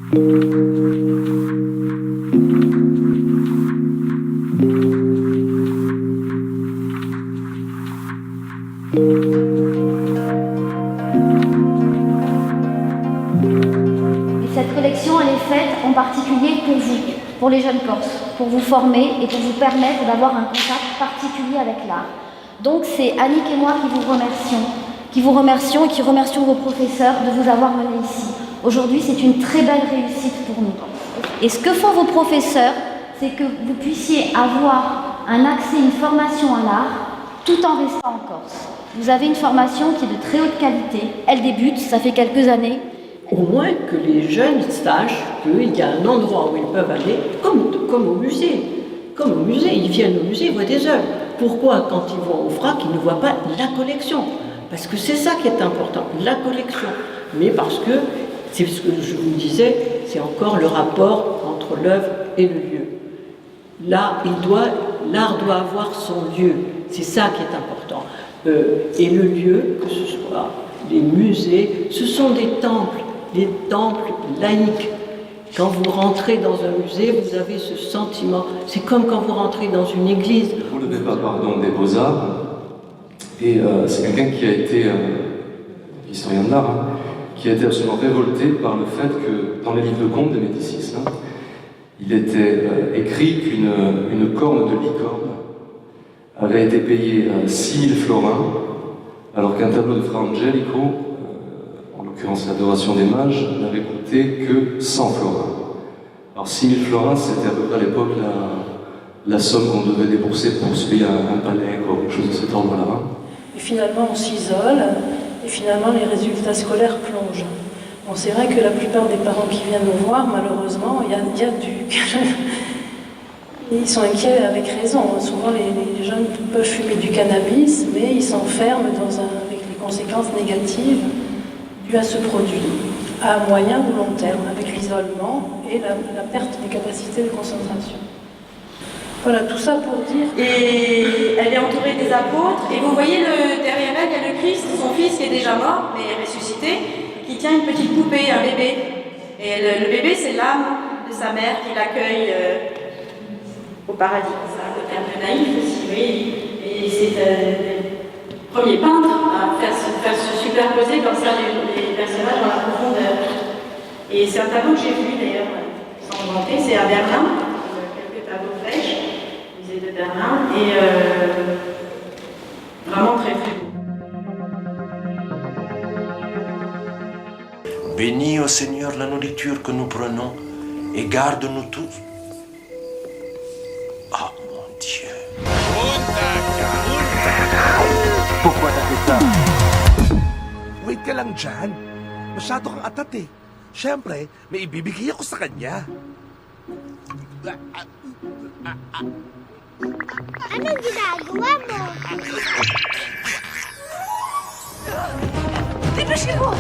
Cette collection, elle est faite en particulier pour vous, pour les jeunes Corses, pour vous former et pour vous permettre d'avoir un contact particulier avec l'art. Donc c'est Annick et moi qui vous remercions et qui remercions vos professeurs de vous avoir menés ici. Aujourd'hui, c'est une très belle réussite pour nous. Et ce que font vos professeurs, c'est que vous puissiez avoir un accès, une formation à l'art, tout en restant en Corse. Vous avez une formation qui est de très haute qualité. Elle débute, ça fait quelques années. Au moins que les jeunes sachent qu'il y a un endroit où ils peuvent aller, comme au musée. Comme au musée, ils viennent au musée, ils voient des œuvres. Pourquoi, quand ils vont au FRAC, ils ne voient pas la collection? Parce que c'est ça qui est important, la collection. Mais parce que, c'est ce que je vous disais, c'est encore le rapport entre l'œuvre et le lieu. Là, l'art doit avoir son lieu. C'est ça qui est important. Et le lieu, que ce soit les musées, ce sont des temples laïques. Quand vous rentrez dans un musée, vous avez ce sentiment. C'est comme quand vous rentrez dans une église. Pour le débat, des Beaux-Arts, et c'est quelqu'un qui a été historien de l'art, qui a été absolument révolté par le fait que dans les livres de comptes des Médicis, il était écrit qu'une corne de licorne avait été payée 6000 florins, alors qu'un tableau de Fra Angelico, en l'occurrence l'adoration des mages, n'avait coûté que 100 florins. Alors 6000 florins, c'était à peu près à l'époque la somme qu'on devait débourser pour se payer un palais, ou quelque chose de cet ordre-là. Et finalement, on s'isole, et finalement, les résultats scolaires plongent. Bon, c'est vrai que la plupart des parents qui viennent nous voir, malheureusement, il y a du... Ils sont inquiets avec raison. Souvent, les jeunes peuvent fumer du cannabis, mais ils s'enferment avec les conséquences négatives dues à ce produit, à moyen ou long terme, avec l'isolement et la perte des capacités de concentration. Voilà, tout ça pour dire... Et elle est entourée des apôtres, et vous voyez derrière elle, il y a le Christ, son fils qui est déjà mort, mais ressuscité, qui tient une petite poupée, un bébé. Et le bébé, c'est l'âme de sa mère qui l'accueille au paradis. C'est un côté un peu naïf aussi, oui. Et c'est le premier peintre à faire se superposer comme ça les personnages dans la profondeur. Et c'est un tableau que j'ai vu d'ailleurs, sans inventer, c'est à Berlin, quelques tableaux fraîches, musée de Berlin, et vraiment très très beau. Bénis, ô Seigneur, la nourriture que nous prenons et garde-nous tous. Oh mon Dieu. Pourquoi t'as fait ça? Wait ka lang dyan. Masyado kang atat eh. Siyempre, may ibibigay ako sa kanya. Anong ginagawa mo? Dépêchez mo!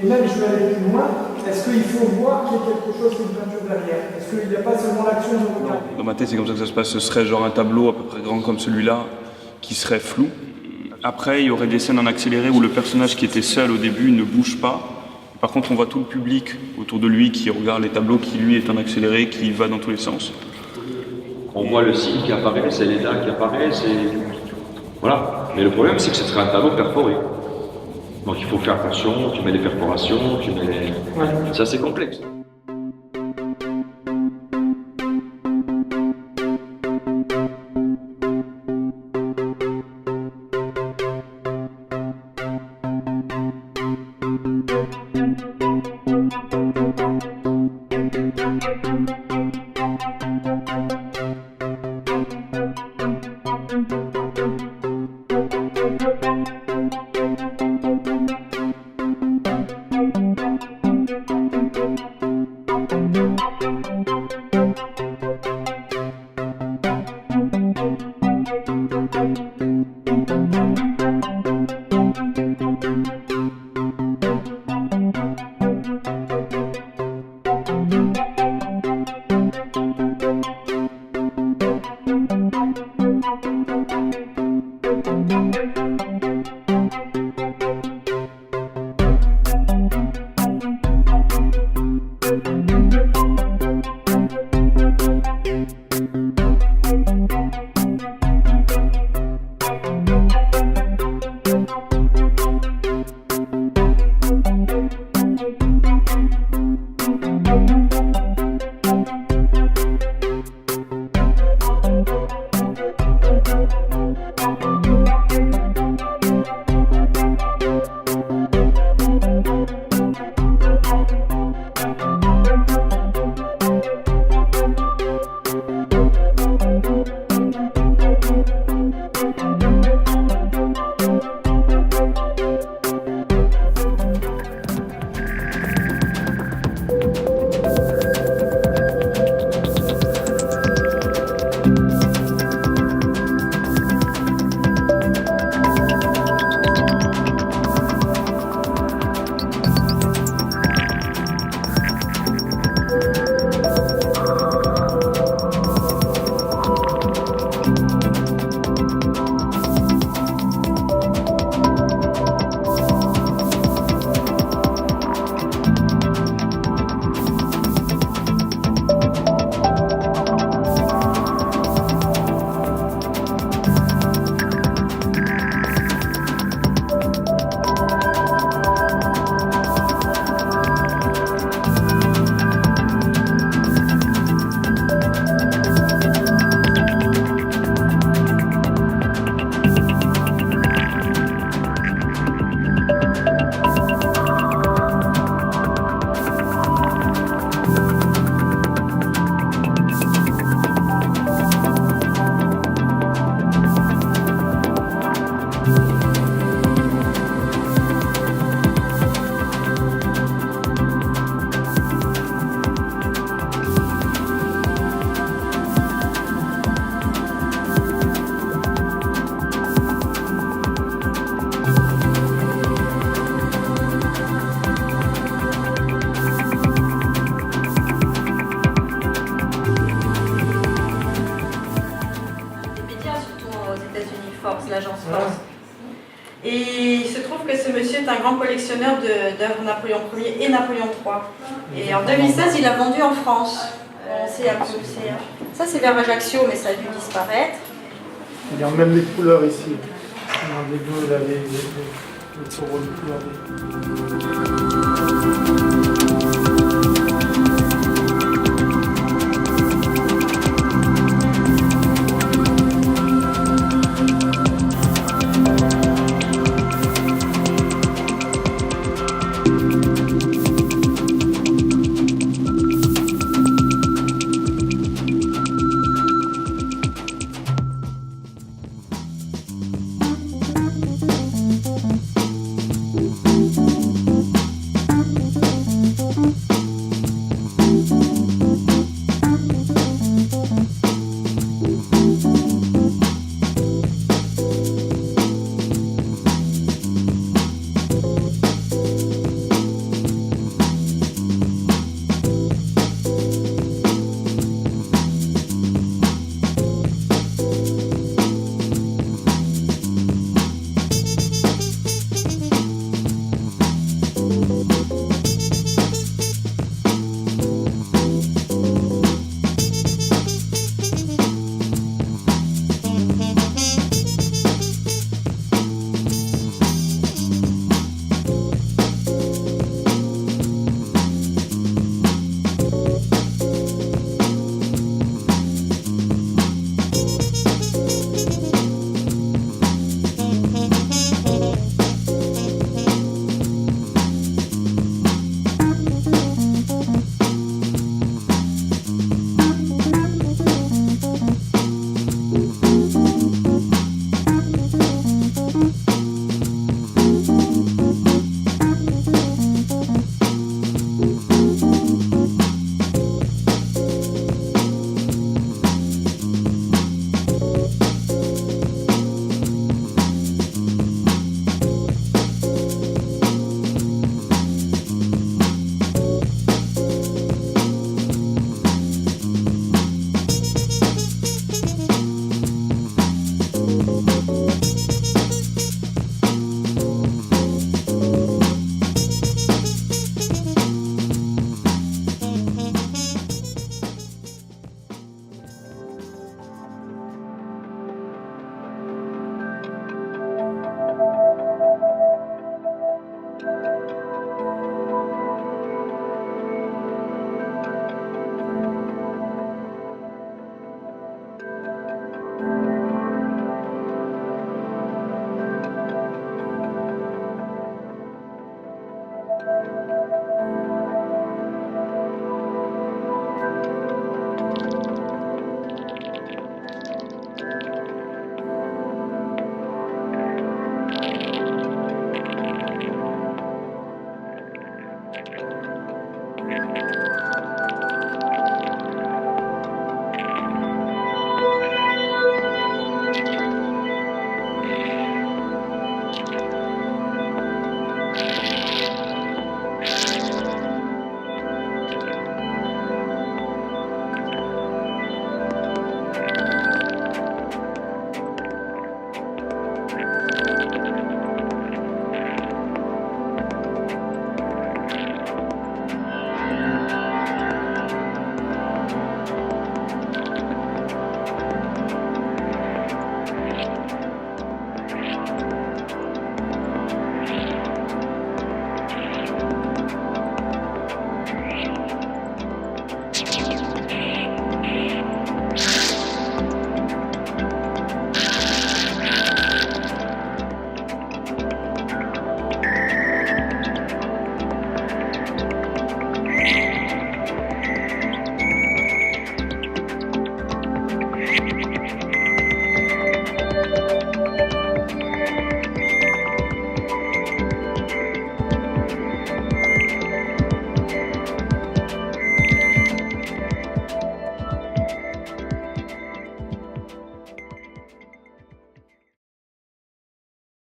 Et même, je vais aller plus loin, est-ce qu'il faut voir qu'il y a quelque chose, une peinture derrière? Est-ce qu'il n'y a pas seulement l'action de regard? Dans ma tête, c'est comme ça que ça se passe. Ce serait genre un tableau à peu près grand comme celui-là, qui serait flou. Après, il y aurait des scènes en accéléré où le personnage qui était seul au début ne bouge pas. Par contre, on voit tout le public autour de lui qui regarde les tableaux, qui lui est en accéléré, qui va dans tous les sens. On voit le signe qui apparaît, c'est les dates qui apparaissent, voilà. Mais le problème, c'est que ce serait un tableau perforé. Donc il faut faire attention, tu mets les perforations, tu mets les... Ouais. C'est assez complexe. l'agence Force. Et il se trouve que ce monsieur est un grand collectionneur d'œuvres Napoléon Ier et Napoléon III. Et en 2016, il a vendu en France. Ça, c'est vers Ajaccio, mais ça a dû disparaître. Il y a même les couleurs ici. On a les bleus, là, les taureaux de couleurs.